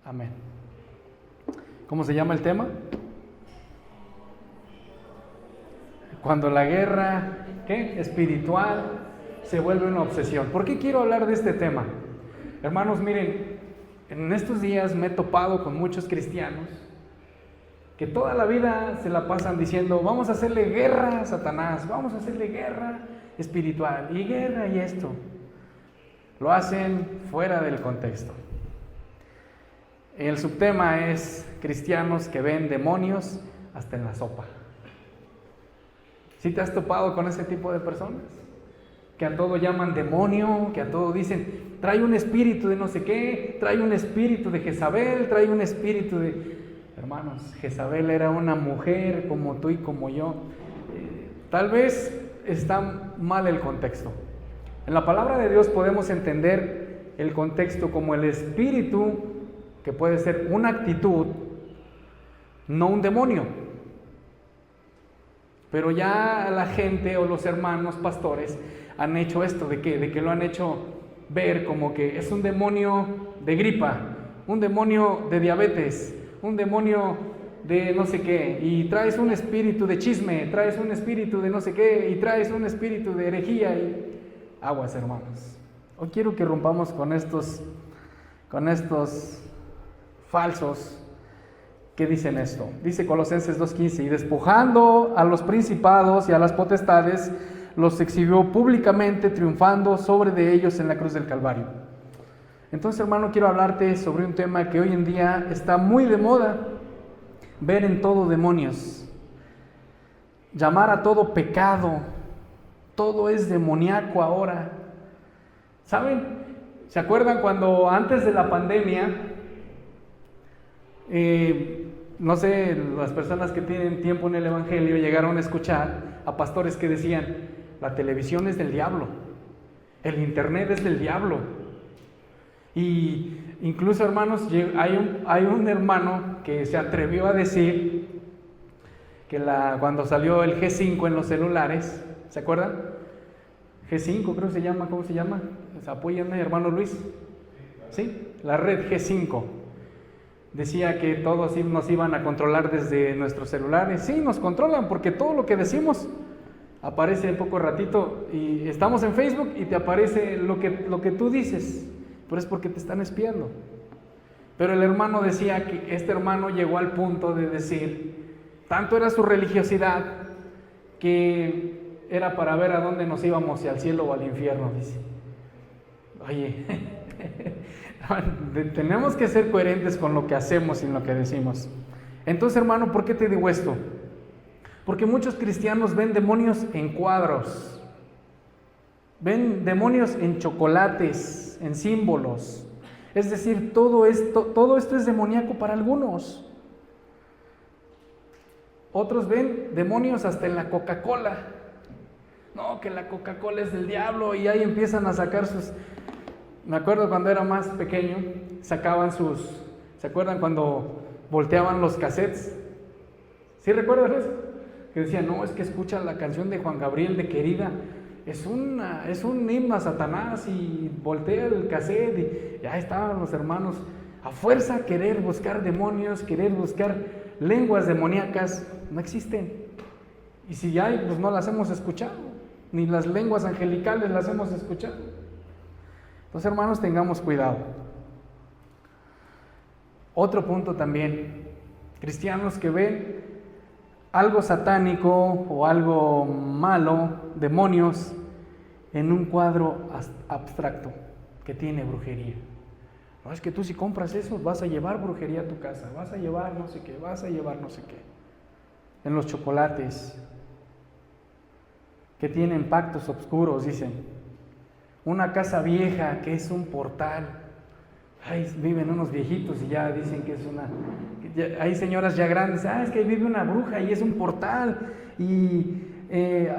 Amén. ¿Cómo se llama el tema? Cuando la guerra, espiritual se vuelve una obsesión. ¿Por qué quiero hablar de este tema? Hermanos, miren, en estos días me he topado con muchos cristianos que toda la vida se la pasan diciendo: vamos a hacerle guerra a Satanás, vamos a hacerle guerra espiritual y guerra y esto. Lo hacen fuera del contexto. El subtema es cristianos que ven demonios hasta en la sopa. ¿Sí te has topado con ese tipo de personas? Que a todo llaman demonio, que a todo dicen: trae un espíritu de no sé qué, trae un espíritu de Jezabel, trae un espíritu de... Hermanos, Jezabel era una mujer como tú y como yo. Tal vez está mal el contexto. En la palabra de Dios podemos entender el contexto como el espíritu, que puede ser una actitud, no un demonio. Pero ya la gente o los hermanos pastores han hecho esto, ¿de qué? De que lo han hecho ver como que es un demonio de gripa, un demonio de diabetes, un demonio de no sé qué, y traes un espíritu de chisme, traes un espíritu de no sé qué, y traes un espíritu de herejía y... Aguas, hermanos. Hoy quiero que rompamos con estos falsos que dicen esto. Dice Colosenses 2:15: y despojando a los principados y a las potestades, los exhibió públicamente, triunfando sobre de ellos en la cruz del Calvario. Entonces, hermano, quiero hablarte sobre un tema que hoy en día está muy de moda: ver en todo demonios, llamar a todo pecado. Todo es demoníaco ahora. ¿Saben? ¿Se acuerdan cuando antes de la pandemia, no sé, las personas que tienen tiempo en el Evangelio llegaron a escuchar a pastores que decían: la televisión es del diablo, el internet es del diablo? Y incluso, hermanos, hay un hermano que se atrevió a decir que cuando salió el G5 en los celulares, ¿se acuerdan? G5 creo que se llama, ¿cómo se llama? Apóyenme, hermano Luis. ¿Sí? La red G5. Decía que todos nos iban a controlar desde nuestros celulares. Sí, nos controlan porque todo lo que decimos aparece en poco ratito, y estamos en Facebook y te aparece lo que tú dices, pero es porque te están espiando. Pero el hermano decía que este hermano llegó al punto de decir, tanto era su religiosidad, que era para ver a dónde nos íbamos, si al cielo o al infierno, dice. Oye, tenemos que ser coherentes con lo que hacemos y lo que decimos. Entonces, hermano, ¿por qué te digo esto? Porque muchos cristianos ven demonios en cuadros, ven demonios en chocolates, en símbolos. Es decir, todo esto es demoníaco para algunos. Otros ven demonios hasta en la Coca-Cola. No, que la Coca-Cola es del diablo, y ahí empiezan a sacar sus... Me acuerdo cuando era más pequeño, sacaban sus... ¿Se acuerdan cuando volteaban los cassettes? ¿Sí recuerdan eso? Que decían, no, es que escuchan la canción de Juan Gabriel de Querida, es un himno a Satanás, y voltea el cassette y ya estaban los hermanos a fuerza querer buscar demonios, querer buscar lenguas demoníacas. No existen, y si hay, pues no las hemos escuchado, ni las lenguas angelicales las hemos escuchado. Entonces, hermanos, tengamos cuidado. Otro punto también: cristianos que ven algo satánico o algo malo, demonios, en un cuadro abstracto que tiene brujería. No, es que tú si compras eso vas a llevar brujería a tu casa, vas a llevar no sé qué, vas a llevar no sé qué. En los chocolates, que tienen pactos oscuros, dicen. Una casa vieja que es un portal. Ay, viven unos viejitos y ya dicen que es hay señoras ya grandes, es que vive una bruja y es un portal. Y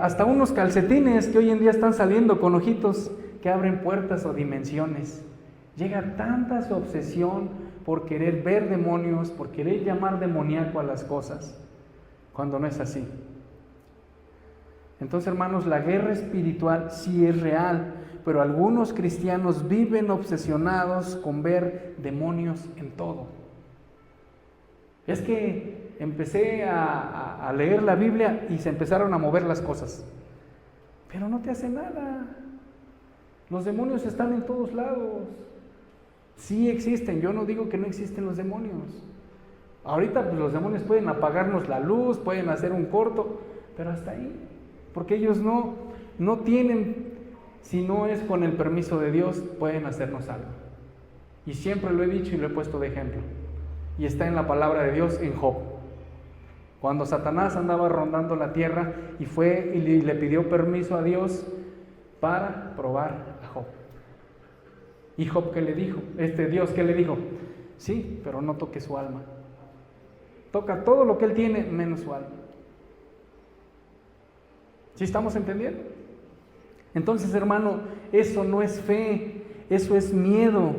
hasta unos calcetines que hoy en día están saliendo con ojitos que abren puertas o dimensiones. Llega tanta su obsesión por querer ver demonios, por querer llamar demoníaco a las cosas, cuando no es así. Entonces, hermanos, la guerra espiritual sí es real, pero algunos cristianos viven obsesionados con ver demonios en todo. Es que empecé a leer la Biblia y se empezaron a mover las cosas, pero no te hace nada. Los demonios están en todos lados. Sí existen, yo no digo que no existen los demonios. Ahorita pues, los demonios pueden apagarnos la luz, pueden hacer un corto, pero hasta ahí, porque ellos no tienen, si no es con el permiso de Dios, pueden hacernos algo. Y siempre lo he dicho y lo he puesto de ejemplo, y está en la palabra de Dios en Job. Cuando Satanás andaba rondando la tierra y fue y le pidió permiso a Dios para probar a Job. ¿Y Job qué le dijo? Dios qué le dijo? Sí, pero no toque su alma. Toca todo lo que él tiene menos su alma. ¿Sí estamos entendiendo? Entonces, hermano, eso no es fe, eso es miedo.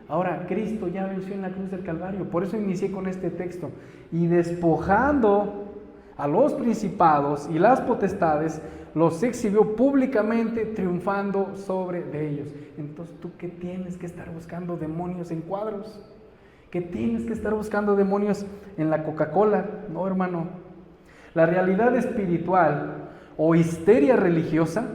Ahora, Cristo ya venció en la cruz del Calvario, por eso inicié con este texto. Y despojando a los principados y las potestades, los exhibió públicamente, triunfando sobre de ellos. Entonces, ¿tú qué tienes que estar buscando demonios en cuadros? ¿Qué tienes que estar buscando demonios en la Coca-Cola? No, hermano. La realidad espiritual o histeria religiosa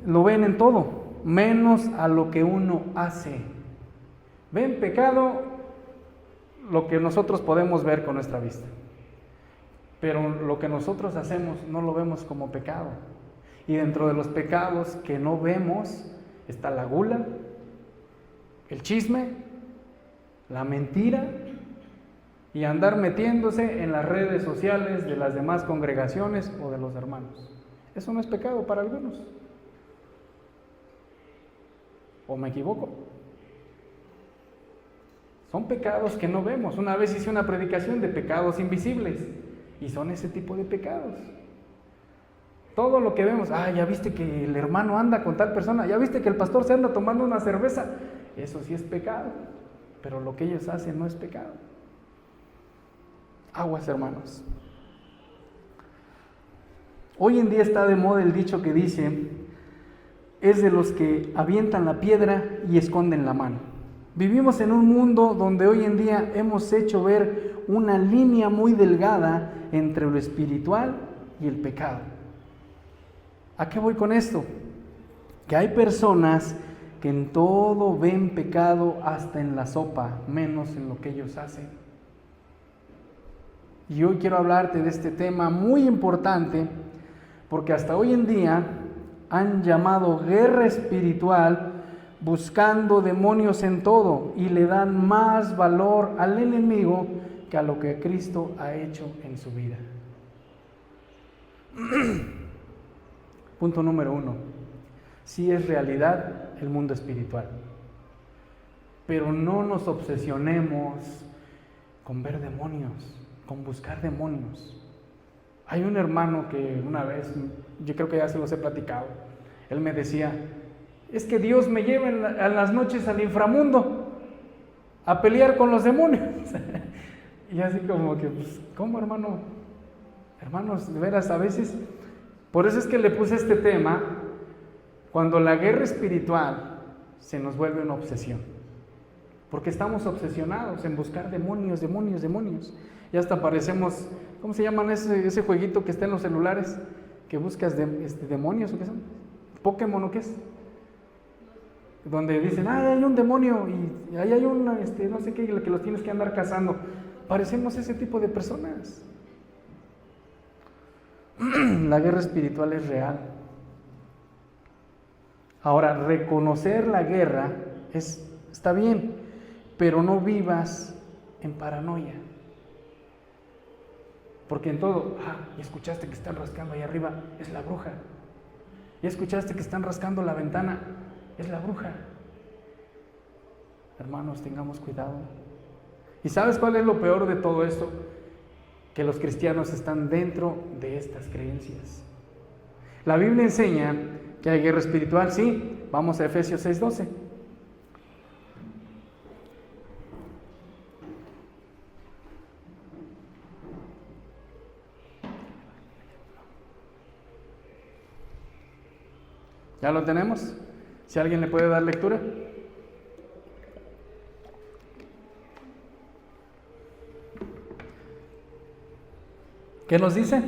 lo ven en todo, menos a lo que uno hace. Ven pecado lo que nosotros podemos ver con nuestra vista, pero lo que nosotros hacemos no lo vemos como pecado. Y dentro de los pecados que no vemos está la gula, el chisme, la mentira y andar metiéndose en las redes sociales de las demás congregaciones o de los hermanos. Eso no es pecado para algunos. ¿O me equivoco? Son pecados que no vemos. Una vez hice una predicación de pecados invisibles y son ese tipo de pecados. Todo lo que vemos, ya viste que el hermano anda con tal persona, ya viste que el pastor se anda tomando una cerveza, eso sí es pecado, pero lo que ellos hacen no es pecado. Aguas, hermanos. Hoy en día está de moda el dicho que dice, es de los que avientan la piedra y esconden la mano. Vivimos en un mundo donde hoy en día hemos hecho ver una línea muy delgada entre lo espiritual y el pecado. ¿A qué voy con esto? Que hay personas que en todo ven pecado, hasta en la sopa, menos en lo que ellos hacen. Y hoy quiero hablarte de este tema muy importante, porque hasta hoy en día han llamado guerra espiritual buscando demonios en todo y le dan más valor al enemigo que a lo que Cristo ha hecho en su vida. Punto número 1. Sí es realidad el mundo espiritual, pero no nos obsesionemos con ver demonios, con buscar demonios. Hay un hermano que una vez, yo creo que ya se los he platicado, él me decía, es que Dios me lleva en las noches al inframundo a pelear con los demonios. Y así como que, pues, ¿cómo, hermano? Hermanos, de veras, a veces, por eso es que le puse este tema, cuando la guerra espiritual se nos vuelve una obsesión. Porque estamos obsesionados en buscar demonios, demonios, demonios. Y hasta parecemos, ¿cómo se llaman ese jueguito que está en los celulares? Que buscas demonios, ¿o qué son? ¿Pokémon o qué es? Donde dicen, hay un demonio y ahí hay un, no sé qué, que los tienes que andar cazando. Parecemos ese tipo de personas. La guerra espiritual es real. Ahora, reconocer la guerra está bien, pero no vivas en paranoia. Porque en todo, y escuchaste que están rascando ahí arriba, es la bruja. Y escuchaste que están rascando la ventana, es la bruja. Hermanos, tengamos cuidado. ¿Y sabes cuál es lo peor de todo esto? Que los cristianos están dentro de estas creencias. La Biblia enseña que hay guerra espiritual, sí. Vamos a Efesios 6:12. ¿Ya lo tenemos? Si alguien le puede dar lectura. ¿Qué nos dice?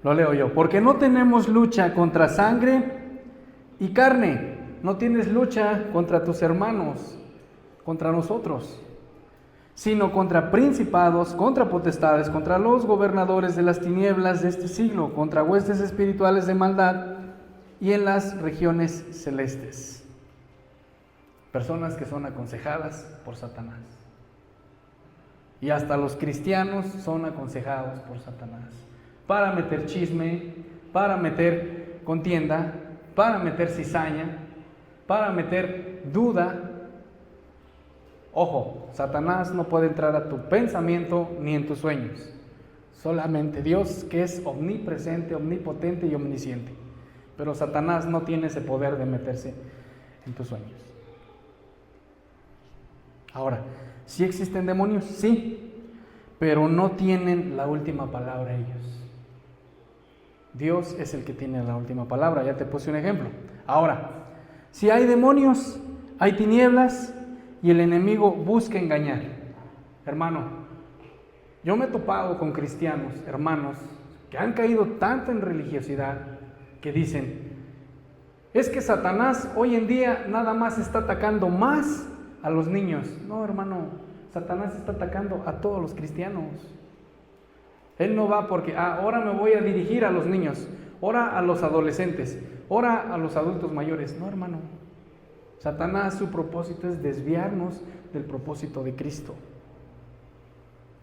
Lo leo yo. Porque no tenemos lucha contra sangre y carne. No tienes lucha contra tus hermanos, contra nosotros, sino contra principados, contra potestades, contra los gobernadores de las tinieblas de este siglo, contra huestes espirituales de maldad y en las regiones celestes. Personas que son aconsejadas por Satanás. Y hasta los cristianos son aconsejados por Satanás para meter chisme, para meter contienda, para meter cizaña, para meter duda. Ojo, Satanás no puede entrar a tu pensamiento ni en tus sueños. Solamente Dios, que es omnipresente, omnipotente y omnisciente. Pero Satanás no tiene ese poder de meterse en tus sueños. Ahora, ¿sí existen demonios? Sí, pero no tienen la última palabra ellos. Dios es el que tiene la última palabra. Ya te puse un ejemplo. Ahora, si hay demonios, hay tinieblas y el enemigo busca engañar. Hermano, yo me he topado con cristianos, hermanos, que han caído tanto en religiosidad que dicen, es que Satanás hoy en día nada más está atacando más a los niños. No, hermano, Satanás está atacando a todos los cristianos. Él no va porque ahora me voy a dirigir a los niños, ahora a los adolescentes, ahora a los adultos mayores. No, hermano. Satanás, su propósito es desviarnos del propósito de Cristo.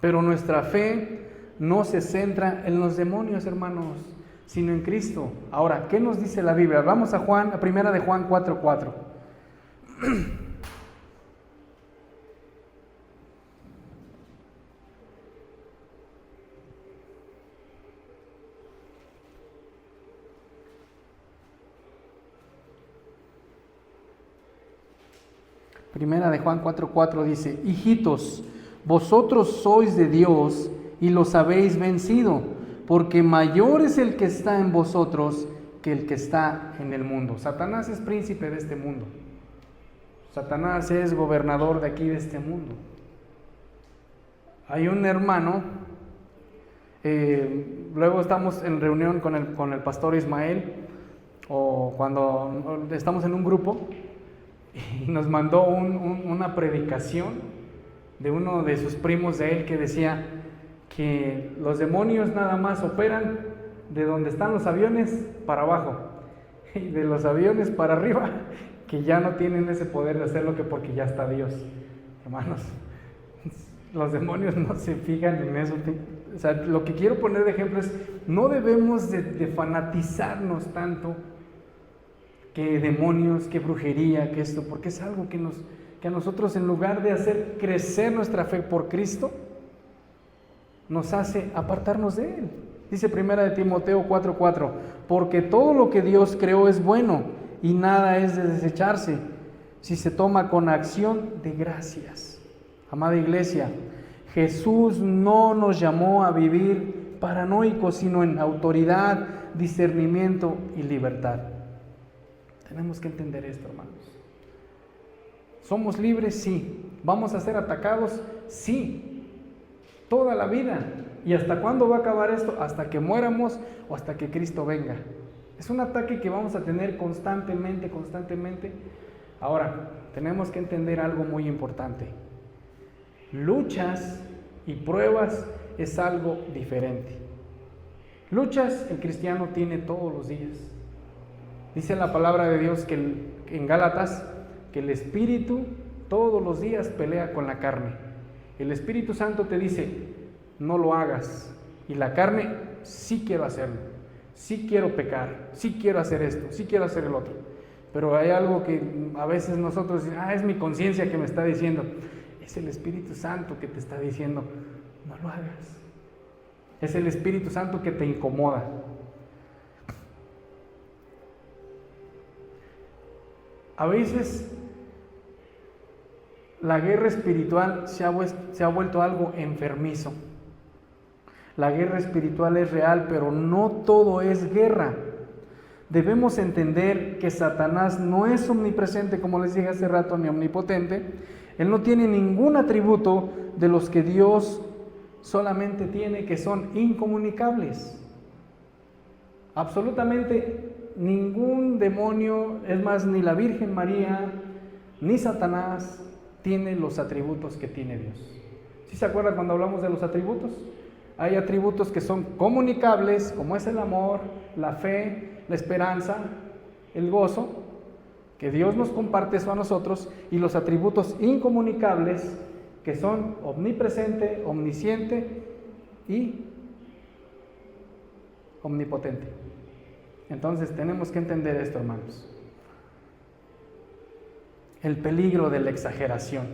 Pero nuestra fe no se centra en los demonios, hermanos, sino en Cristo. Ahora, ¿qué nos dice la Biblia? Vamos a primera de Juan 4:4. Primera de Juan 4:4 dice, hijitos, vosotros sois de Dios y los habéis vencido, porque mayor es el que está en vosotros que el que está en el mundo. Satanás es príncipe de este mundo. Satanás es gobernador de aquí, de este mundo. Hay un hermano, luego estamos en reunión con el pastor Ismael, o cuando estamos en un grupo, y nos mandó una predicación de uno de sus primos de él que decía que los demonios nada más operan de donde están los aviones para abajo y de los aviones para arriba, que ya no tienen ese poder de hacerlo que porque ya está Dios. Hermanos, los demonios no se fijan en eso. O sea, lo que quiero poner de ejemplo es, no debemos de fanatizarnos tanto que demonios, que brujería, que esto, porque es algo que a nosotros, en lugar de hacer crecer nuestra fe por Cristo, nos hace apartarnos de Él. Dice primera de Timoteo 4:4, porque todo lo que Dios creó es bueno y nada es de desecharse si se toma con acción de gracias. Amada iglesia, Jesús no nos llamó a vivir paranoicos, sino en autoridad, discernimiento y libertad. Tenemos que entender esto, hermanos. ¿Somos libres? Sí. ¿Vamos a ser atacados? Sí. Toda la vida. ¿Y hasta cuándo va a acabar esto? Hasta que muéramos o hasta que Cristo venga. Es un ataque que vamos a tener constantemente. Ahora, tenemos que entender algo muy importante. Luchas y pruebas es algo diferente. Luchas el cristiano tiene todos los días. Dice la palabra de Dios que en Gálatas que el Espíritu todos los días pelea con la carne. El Espíritu Santo te dice, no lo hagas. Y la carne, sí quiero hacerlo. Sí quiero pecar. Sí quiero hacer esto. Sí quiero hacer el otro. Pero hay algo que a veces nosotros decimos, es mi conciencia que me está diciendo. Es el Espíritu Santo que te está diciendo, no lo hagas. Es el Espíritu Santo que te incomoda. A veces la guerra espiritual se ha vuelto algo enfermizo. La guerra espiritual es real, pero no todo es guerra. Debemos entender que Satanás no es omnipresente, como les dije hace rato, ni omnipotente. Él no tiene ningún atributo de los que Dios solamente tiene, que son incomunicables. Absolutamente ningún demonio, es más, ni la Virgen María, ni Satanás tiene los atributos que tiene Dios. ¿Sí se acuerdan cuando hablamos de los atributos? Hay atributos que son comunicables, como es el amor, la fe, la esperanza, el gozo, que Dios nos comparte eso a nosotros, y los atributos incomunicables, que son omnipresente, omnisciente y omnipotente. Entonces tenemos que entender esto, hermanos. El peligro de la exageración.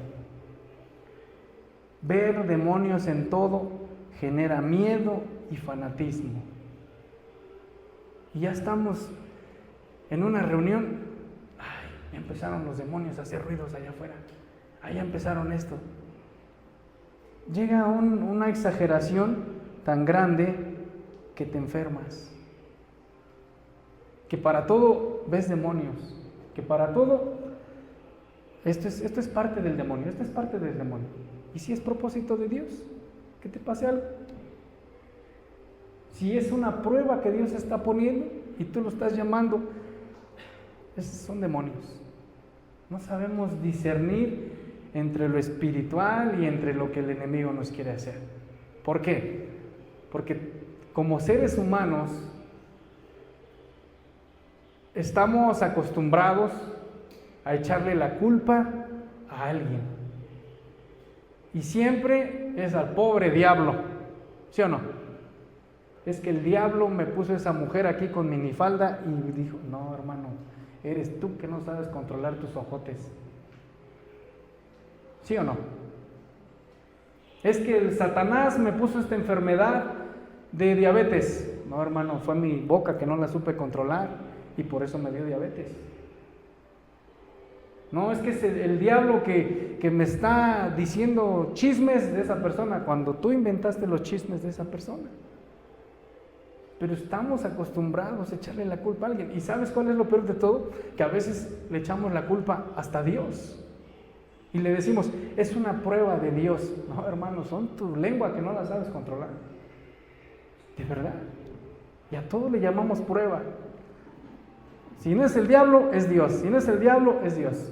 Ver demonios en todo genera miedo y fanatismo. Y ya estamos en una reunión, ay, ya empezaron los demonios a hacer ruidos allá afuera, ay, ya empezaron esto. Llega una exageración tan grande que te enfermas, que para todo ves demonios, que para todo, esto es parte del demonio, esto es parte del demonio. ¿Y si es propósito de Dios? ¿Que te pase algo? Si es una prueba que Dios está poniendo y tú lo estás llamando, esos son demonios. No sabemos discernir entre lo espiritual y entre lo que el enemigo nos quiere hacer. ¿Por qué? Porque como seres humanos estamos acostumbrados a echarle la culpa a alguien. Y siempre es al pobre diablo, ¿sí o no? Es que el diablo me puso esa mujer aquí con minifalda y dijo, no, hermano, eres tú que no sabes controlar tus ojotes. ¿Sí o no? Es que el Satanás me puso esta enfermedad de diabetes. No, hermano, fue mi boca que no la supe controlar y por eso me dio diabetes. No, es que es el diablo que me está diciendo chismes de esa persona cuando tú inventaste los chismes de esa persona. Pero estamos acostumbrados a echarle la culpa a alguien. ¿Y sabes cuál es lo peor de todo? Que a veces le echamos la culpa hasta a Dios. Y le decimos, es una prueba de Dios. No, hermano, son tu lengua que no la sabes controlar. De verdad. Y a todo le llamamos prueba. Si no es el diablo, es Dios. Si no es el diablo, es Dios.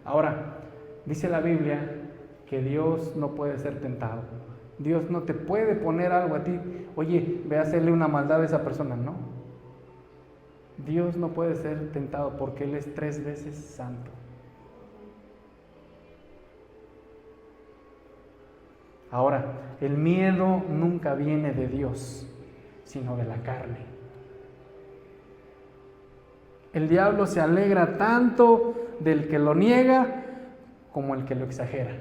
Ahora, dice la Biblia que Dios no puede ser tentado. Dios no te puede poner algo a ti. Oye, ve a hacerle una maldad a esa persona. No. Dios no puede ser tentado porque Él es 3 veces santo. Ahora, el miedo nunca viene de Dios, sino de la carne. El diablo se alegra tanto del que lo niega como el que lo exagera.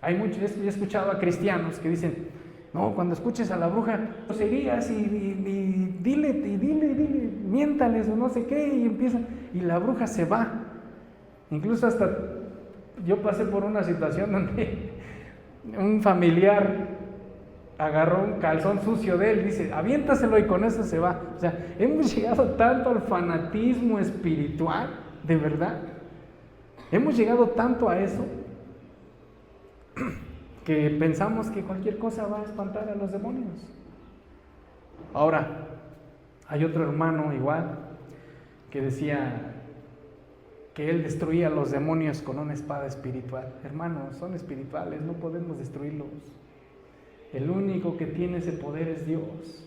Hay muchos, he escuchado a cristianos que dicen, no, cuando escuches a la bruja, seguías y dile, miéntales o no sé qué, y empieza, y la bruja se va. Incluso hasta yo pasé por una situación donde un familiar agarró un calzón sucio de él, dice, aviéntaselo y con eso se va. O sea, hemos llegado tanto al fanatismo espiritual, de verdad. Hemos llegado tanto a eso que pensamos que cualquier cosa va a espantar a los demonios. Ahora, hay otro hermano igual que decía que él destruía a los demonios con una espada espiritual. Hermanos, son espirituales, no podemos destruirlos. El único que tiene ese poder es Dios.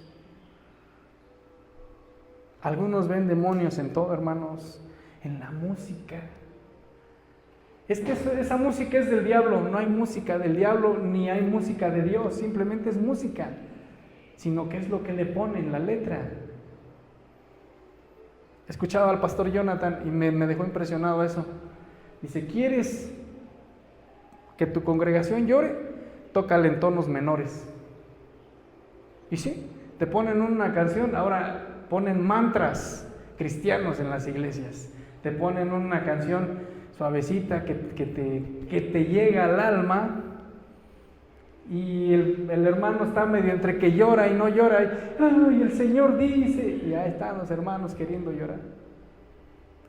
Algunos ven demonios en todo, hermanos, en la música. Es que esa música es del diablo. No hay música del diablo ni hay música de Dios, simplemente es música, sino que es lo que le pone en la letra. Escuchaba al pastor Jonathan y me dejó impresionado eso. Dice, ¿quieres que tu congregación llore? Tócale en tonos menores. Y sí, te ponen una canción, ahora ponen mantras cristianos en las iglesias. Te ponen una canción suavecita que te llega al alma y el hermano está medio entre que llora y no llora, y el Señor dice, y ahí están los hermanos queriendo llorar.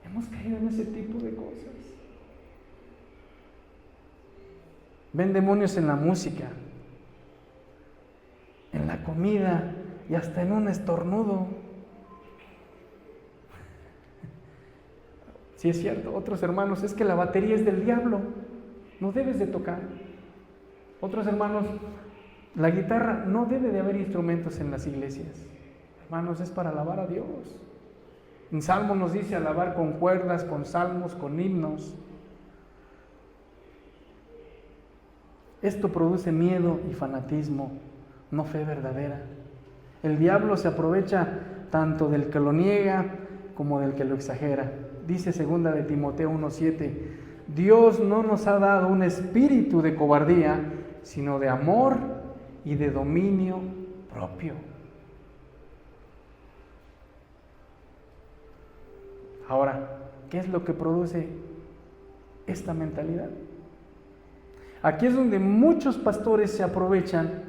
Hemos caído en ese tipo de cosas. Ven demonios en la música, en la comida y hasta en un estornudo. Sí es cierto, otros hermanos, es que la batería es del diablo, no debes de tocar. Otros hermanos, la guitarra, no debe de haber instrumentos en las iglesias. Hermanos, es para alabar a Dios. En Salmo nos dice alabar con cuerdas, con salmos, con himnos. Esto produce miedo y fanatismo, no fe verdadera. El diablo se aprovecha tanto del que lo niega como del que lo exagera. Dice 2 de Timoteo 1:7, Dios no nos ha dado un espíritu de cobardía, sino de amor y de dominio propio. Ahora, ¿qué es lo que produce esta mentalidad? Aquí es donde muchos pastores se aprovechan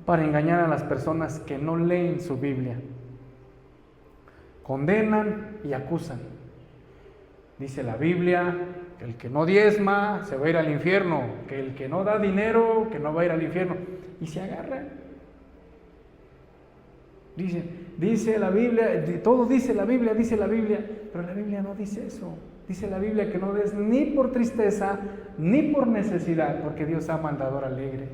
para engañar a las personas que no leen su Biblia. Condenan y acusan. Dice la Biblia que el que no diezma se va a ir al infierno, que el que no da dinero, que no va a ir al infierno. Y se agarran. Dice la Biblia, todo dice la Biblia, pero la Biblia no dice eso. Dice la Biblia que no des ni por tristeza, ni por necesidad, porque Dios ama al dador alegre.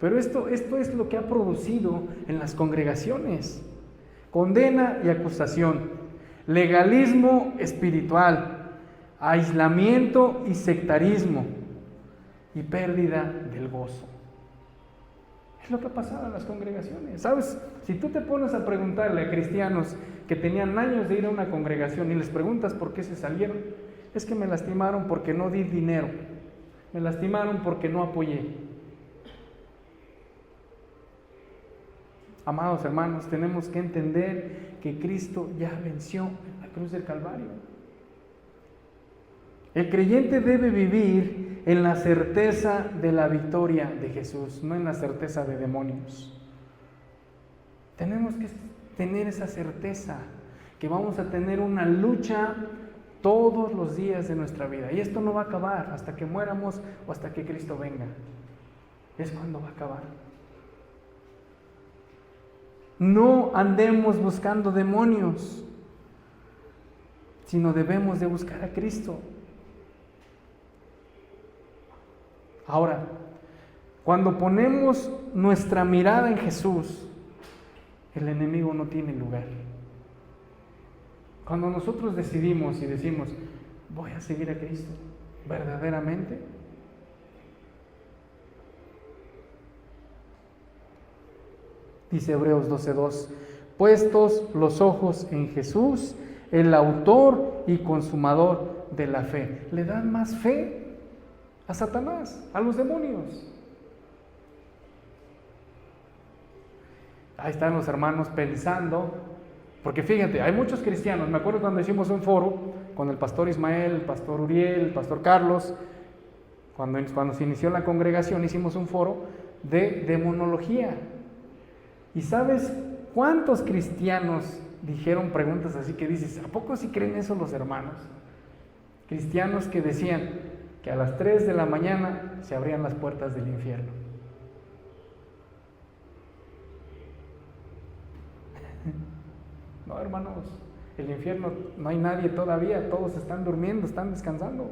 Pero esto es lo que ha producido en las congregaciones. Condena y acusación, legalismo espiritual, aislamiento y sectarismo, y pérdida del gozo. Es lo que ha pasado en las congregaciones. ¿Sabes? Si tú te pones a preguntarle a cristianos que tenían años de ir a una congregación y les preguntas por qué se salieron, es que me lastimaron porque no di dinero, me lastimaron porque no apoyé. Amados hermanos, tenemos que entender que Cristo ya venció en la cruz del Calvario. El creyente debe vivir en la certeza de la victoria de Jesús, no en la certeza de demonios. Tenemos que tener esa certeza que vamos a tener una lucha todos los días de nuestra vida. Y esto no va a acabar hasta que muéramos o hasta que Cristo venga. Es cuando va a acabar. No andemos buscando demonios, sino debemos de buscar a Cristo. Ahora, cuando ponemos nuestra mirada en Jesús, el enemigo no tiene lugar. Cuando nosotros decidimos y decimos, voy a seguir a Cristo, verdaderamente, dice Hebreos 12:2, puestos los ojos en Jesús, el autor y consumador de la fe. ¿Le dan más fe a Satanás, a los demonios? Ahí están los hermanos pensando, porque fíjate, hay muchos cristianos. Me acuerdo cuando hicimos un foro con el pastor Ismael, el pastor Uriel, el pastor Carlos, cuando se inició la congregación, hicimos un foro de demonología. ¿Y sabes cuántos cristianos dijeron preguntas así que dices, ¿a poco sí creen eso los hermanos? Cristianos que decían que a las 3 de la mañana se abrían las puertas del infierno. No, hermanos, el infierno no hay nadie todavía, todos están durmiendo, están descansando.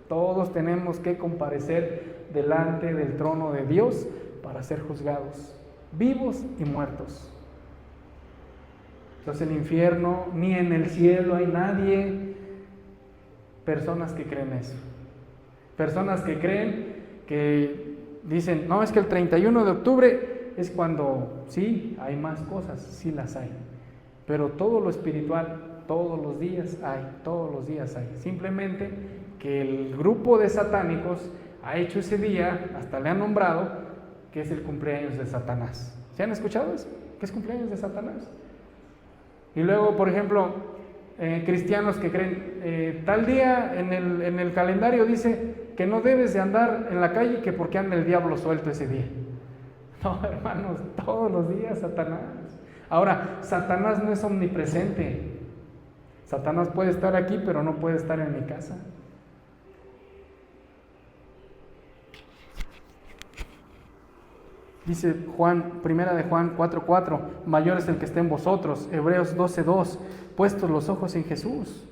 Todos tenemos que comparecer delante del trono de Dios para ser juzgados, vivos y muertos. Entonces el infierno, ni en el cielo hay nadie. Personas que creen eso. Personas que creen, que dicen, no, es que el 31 de octubre es cuando sí, hay más cosas, sí las hay. Pero todo lo espiritual, todos los días hay. Simplemente que el grupo de satánicos ha hecho ese día, hasta le han nombrado, que es el cumpleaños de Satanás. ¿Se han escuchado eso? ¿Qué es cumpleaños de Satanás? Y luego, por ejemplo, cristianos que creen, tal día en el calendario dice que no debes de andar en la calle que porque anda el diablo suelto ese día. No, hermanos, todos los días Satanás. Ahora, Satanás no es omnipresente. Satanás puede estar aquí, pero no puede estar en mi casa. Dice Primera de Juan 4:4, mayor es el que está en vosotros. Hebreos 12:2, puestos los ojos en Jesús.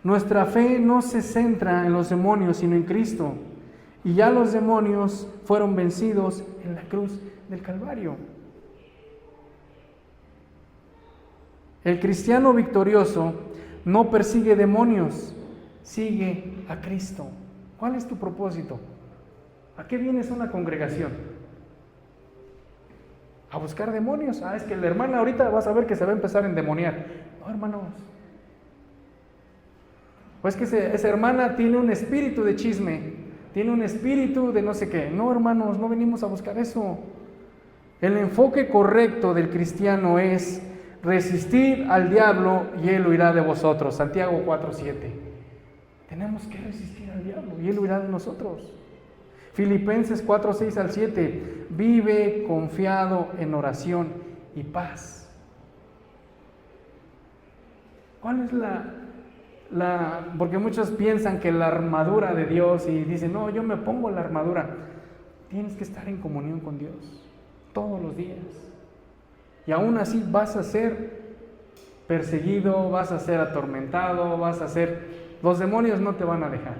Nuestra fe no se centra en los demonios, sino en Cristo. Y ya los demonios fueron vencidos en la cruz del Calvario. El cristiano victorioso no persigue demonios, sigue a Cristo. ¿Cuál es tu propósito? ¿A qué vienes a una congregación? ¿A buscar demonios? Es que la hermana ahorita vas a ver que se va a empezar a endemoniar. No, hermanos. Pues que esa hermana tiene un espíritu de chisme, tiene un espíritu de no sé qué. No, hermanos, no venimos a buscar eso. El enfoque correcto del cristiano es resistir al diablo y él huirá de vosotros. Santiago 4:7. Tenemos que resistir al diablo y él huirá de nosotros. Filipenses 4:6-7. Vive confiado en oración y paz. ¿Cuál es porque muchos piensan que la armadura de Dios y dicen, no, yo me pongo la armadura. Tienes que estar en comunión con Dios todos los días. Y aún así vas a ser perseguido, vas a ser atormentado, los demonios no te van a dejar.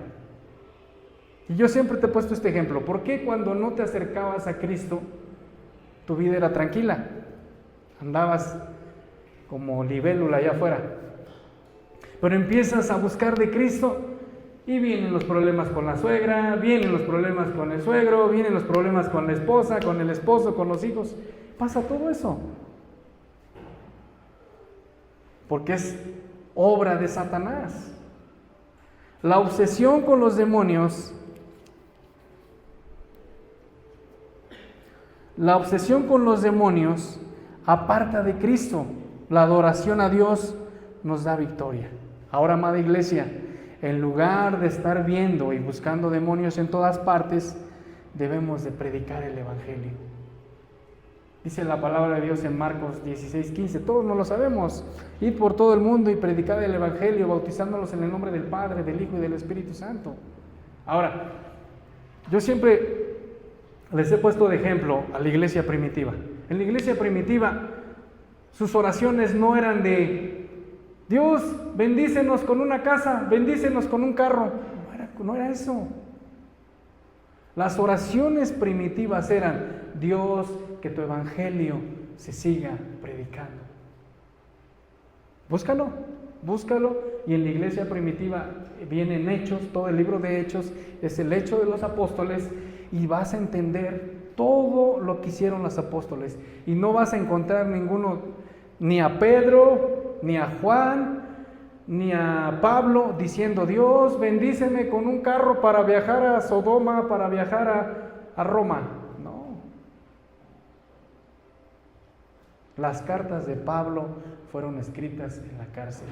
Y yo siempre te he puesto este ejemplo. ¿Por qué cuando no te acercabas a Cristo, tu vida era tranquila? Andabas como libélula allá afuera. Pero empiezas a buscar de Cristo y vienen los problemas con la suegra, vienen los problemas con el suegro, vienen los problemas con la esposa, con el esposo, con los hijos. Pasa todo eso. Porque es obra de Satanás. La obsesión con los demonios, aparta de Cristo. La adoración a Dios nos da victoria. Ahora, amada iglesia, en lugar de estar viendo y buscando demonios en todas partes, debemos de predicar el Evangelio. Dice la palabra de Dios en Marcos 16:15, todos no lo sabemos. Id por todo el mundo y predicad el Evangelio, bautizándolos en el nombre del Padre, del Hijo y del Espíritu Santo. Ahora, yo siempre les he puesto de ejemplo a la iglesia primitiva. En la iglesia primitiva, sus oraciones no eran de Dios, bendícenos con una casa, bendícenos con un carro. No era eso. Las oraciones primitivas eran, Dios, que tu evangelio se siga predicando. Búscalo. Y en la iglesia primitiva vienen Hechos, todo el libro de Hechos es el hecho de los apóstoles, y vas a entender todo lo que hicieron los apóstoles. Y no vas a encontrar ninguno, ni a Pedro, ni a Juan, ni a Pablo diciendo, Dios, bendíceme con un carro para viajar a Sodoma, para viajar a Roma. No. Las cartas de Pablo fueron escritas en la cárcel.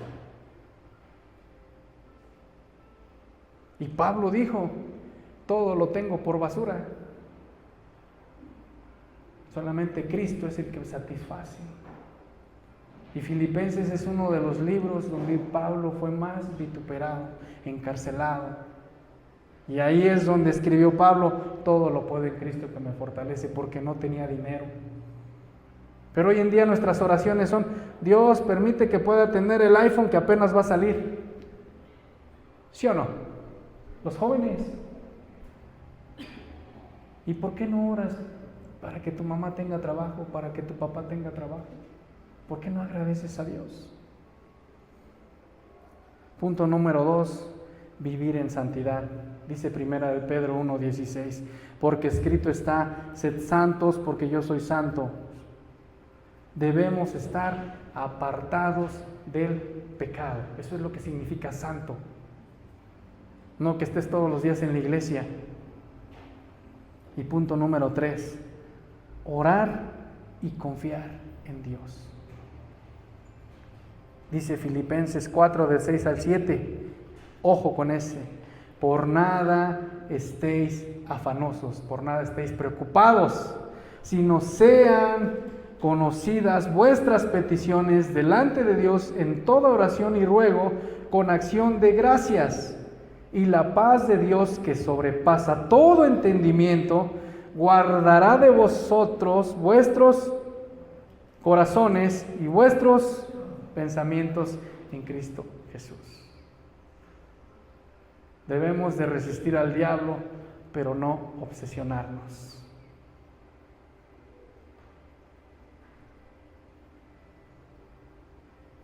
Y Pablo dijo, todo lo tengo por basura. Solamente Cristo es el que satisface. Y Filipenses es uno de los libros donde Pablo fue más vituperado, encarcelado. Y ahí es donde escribió Pablo, todo lo puedo en Cristo que me fortalece, porque no tenía dinero. Pero hoy en día nuestras oraciones son, Dios permite que pueda tener el iPhone que apenas va a salir. ¿Sí o no? Los jóvenes. ¿Y por qué no oras para que tu mamá tenga trabajo, para que tu papá tenga trabajo? ¿Por qué no agradeces a Dios? Punto número 2, vivir en santidad. Dice Primera de Pedro 1:16, porque escrito está, sed santos porque yo soy santo. Debemos estar apartados del pecado. Eso es lo que significa santo. No que estés todos los días en la iglesia. Y punto número 3, orar y confiar en Dios. Dice Filipenses 4, del 6 al 7, ojo con ese. Por nada estéis afanosos, por nada estéis preocupados, sino sean conocidas vuestras peticiones delante de Dios en toda oración y ruego con acción de gracias. Y la paz de Dios, que sobrepasa todo entendimiento, guardará de vosotros vuestros corazones y vuestros pensamientos en Cristo Jesús. Debemos de resistir al diablo, pero no obsesionarnos.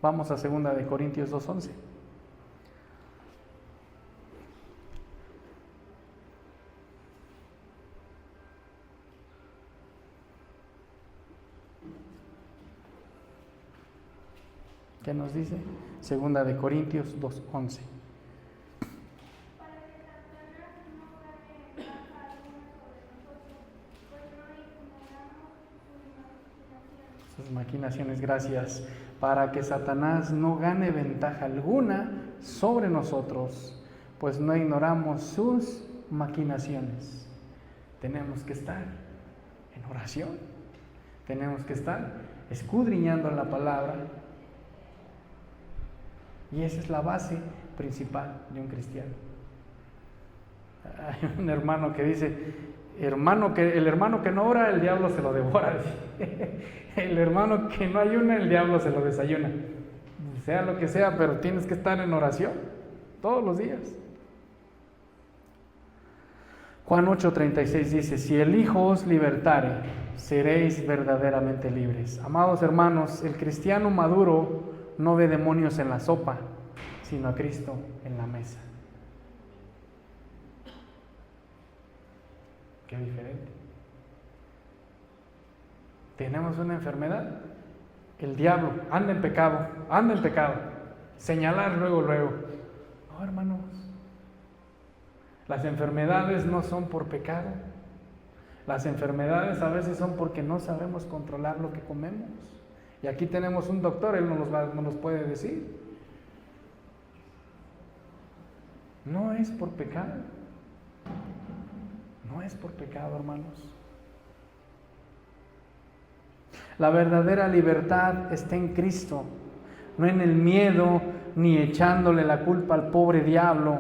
Vamos a 2 de Corintios 2:11. ¿Qué nos dice? 2 de Corintios 2:11. Sus maquinaciones, gracias. Para que Satanás no gane ventaja alguna sobre nosotros, pues no ignoramos sus maquinaciones. Tenemos que estar en oración, tenemos que estar escudriñando la palabra, y esa es la base principal de un cristiano. Hay un hermano que dice, el hermano que no ora, el diablo se lo devora. El hermano que no ayuna, el diablo se lo desayuna. Sea lo que sea, pero tienes que estar en oración todos los días. Juan 8:36 dice, si el Hijo os libertare, seréis verdaderamente libres. Amados hermanos, el cristiano maduro no ve demonios en la sopa, sino a Cristo en la mesa. Qué diferente. Tenemos una enfermedad, el diablo anda en pecado, señalar luego. No, hermanos, las enfermedades no son por pecado, las enfermedades a veces son porque no sabemos controlar lo que comemos. Y aquí tenemos un doctor, él nos los puede decir. No es por pecado, no es por pecado, hermanos. La verdadera libertad está en Cristo, no en el miedo ni echándole la culpa al pobre diablo.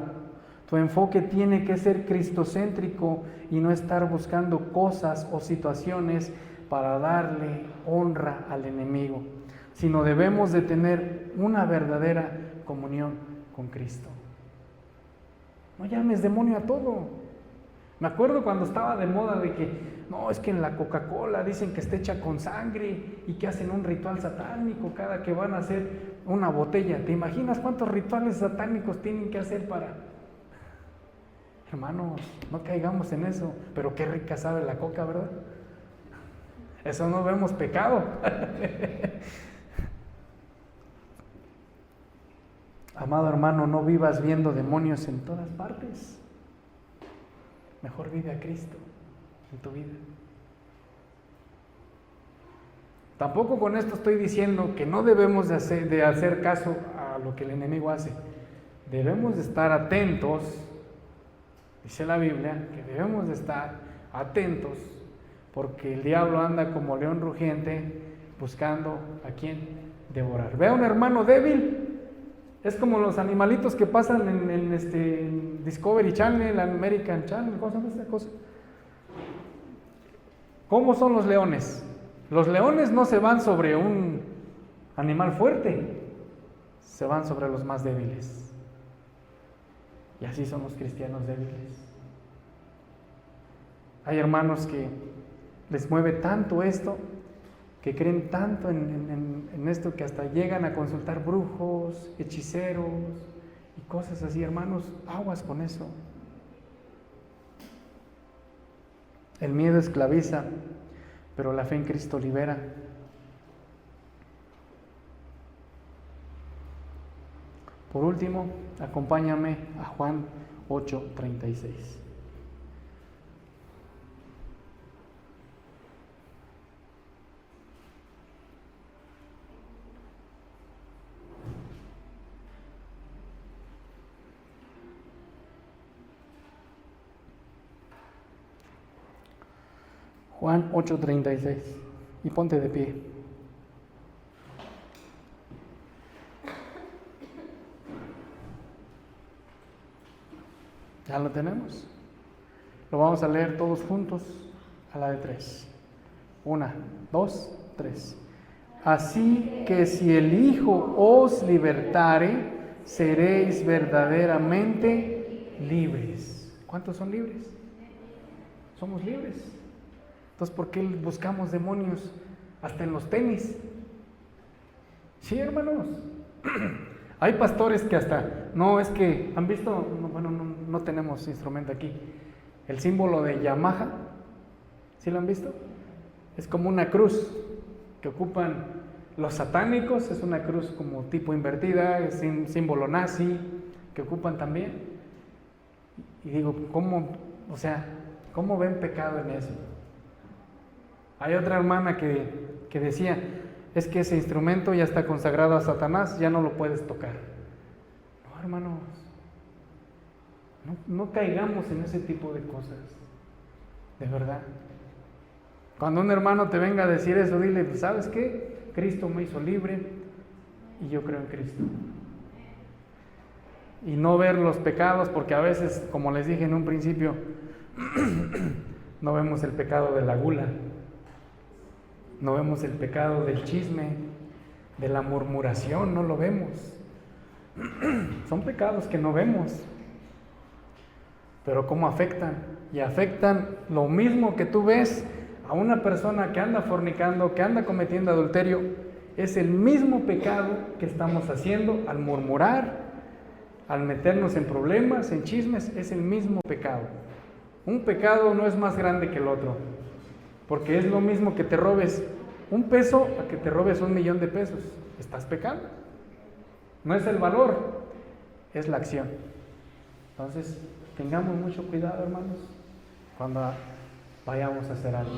Tu enfoque tiene que ser cristocéntrico y no estar buscando cosas o situaciones para darle honra al enemigo, sino debemos de tener una verdadera comunión con Cristo. No llames demonio a todo. Me acuerdo cuando estaba de moda de que, no, es que en la Coca-Cola dicen que está hecha con sangre y que hacen un ritual satánico cada que van a hacer una botella. ¿Te imaginas cuántos rituales satánicos tienen que hacer para...? Hermanos, no caigamos en eso, pero qué rica sabe la coca, ¿verdad? Eso no vemos pecado. Amado hermano, no vivas viendo demonios en todas partes. Mejor vive a Cristo en tu vida. Tampoco con esto estoy diciendo que no debemos de hacer caso a lo que el enemigo hace. Debemos de estar atentos, dice la Biblia, que debemos de estar atentos, porque el diablo anda como león rugiente buscando a quien devorar. Ve a un hermano débil. Es como los animalitos que pasan en Discovery Channel, American Channel, ¿cómo se llama esta cosa? ¿Cómo son los leones? Los leones no se van sobre un animal fuerte, se van sobre los más débiles. Y así son los cristianos débiles. Hay hermanos que les mueve tanto esto, que creen tanto en esto, que hasta llegan a consultar brujos, hechiceros y cosas así. Hermanos, aguas con eso. El miedo esclaviza, pero la fe en Cristo libera. Por último, acompáñame a Juan 8:36. Juan 8:36. Y ponte de pie. ¿Ya lo tenemos? Lo vamos a leer todos juntos a la de 3. 1, 2, 3. Así que si el Hijo os libertare, seréis verdaderamente libres. ¿Cuántos son libres? Somos libres. Entonces, ¿por qué buscamos demonios hasta en los tenis? Sí, hermanos. Hay pastores que hasta, no, es que, ¿han visto? Bueno, no tenemos instrumento aquí. El símbolo de Yamaha, ¿sí lo han visto? Es como una cruz que ocupan los satánicos, es una cruz como tipo invertida, es un símbolo nazi que ocupan también. Y digo, ¿cómo ven pecado en eso? Hay otra hermana que decía, es que ese instrumento ya está consagrado a Satanás, ya no lo puedes tocar. No, hermanos, no caigamos en ese tipo de cosas, de verdad. Cuando un hermano te venga a decir eso, dile, pues, ¿sabes qué? Cristo me hizo libre y yo creo en Cristo. Y no ver los pecados, porque a veces, como les dije en un principio, no vemos el pecado de la gula, no vemos el pecado del chisme, de la murmuración, no lo vemos. Son pecados que no vemos, pero cómo afectan, y afectan lo mismo que tú ves a una persona que anda fornicando, que anda cometiendo adulterio. Es el mismo pecado que estamos haciendo al murmurar, al meternos en problemas, en chismes, es el mismo pecado. Un pecado no es más grande que el otro, porque es lo mismo que te robes un peso a que te robes 1,000,000 de pesos. Estás pecando. No es el valor, es la acción. Entonces, tengamos mucho cuidado, hermanos, cuando vayamos a hacer algo.